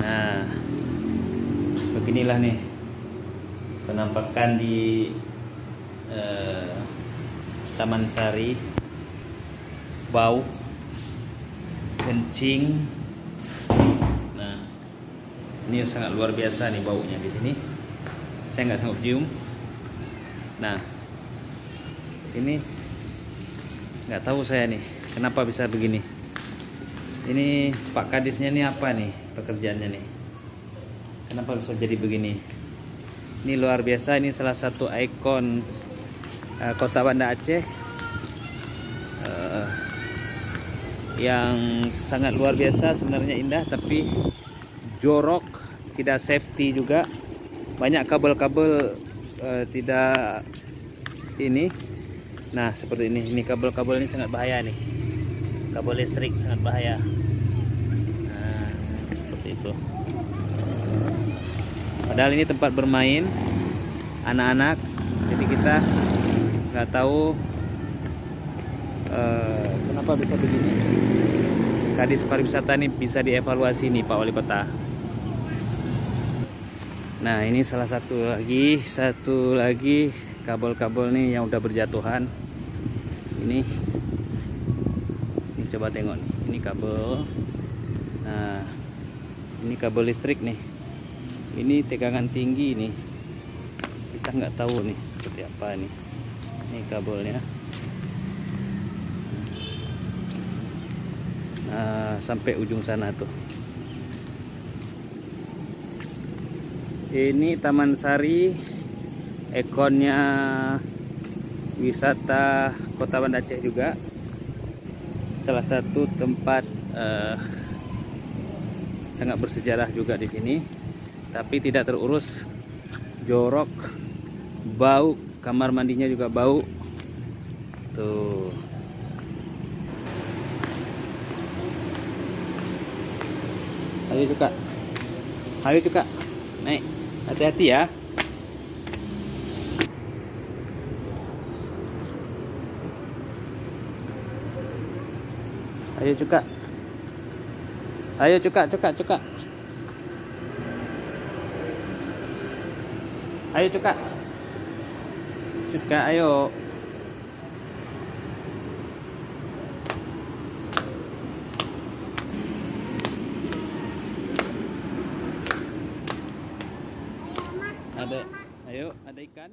Nah, beginilah nih penampakan di Taman Sari. Bau, kencing. Nah, ini sangat luar biasa nih baunya di sini. Saya nggak sanggup cium. Nah, ini nggak tahu saya nih kenapa bisa begini. Ini Pak Kadisnya nih apa nih pekerjaannya nih? Kenapa bisa jadi begini? Ini luar biasa. Ini salah satu ikon kota Banda Aceh yang sangat luar biasa, sebenarnya indah tapi jorok, tidak safety juga. Banyak kabel-kabel tidak ini. Nah, seperti ini kabel-kabel ini sangat bahaya nih. Kabel listrik sangat bahaya. Nah, seperti itu. Padahal ini tempat bermain anak-anak, jadi kita nggak tahu kenapa bisa begini. Kadis pariwisata ini bisa dievaluasi nih Pak Wali Kota. Nah, ini salah satu lagi kabel-kabel nih yang udah berjatuhan. Ini coba tengok nih, ini kabel. Nah, ini kabel listrik nih. Ini tegangan tinggi nih. Kita nggak tahu nih seperti apa nih. Ini kabelnya. Nah, sampai ujung sana tuh. Ini Taman Sari, ikonnya wisata Kota Banda Aceh juga. Salah satu tempat sangat bersejarah juga di sini, tapi tidak terurus, jorok, bau, kamar mandinya juga bau. Tuh. Ayo Cuka, naik, hati-hati ya. Ayo Cuka. Ayo Cuka. Ayo Cuka, ayo. Ada ikan.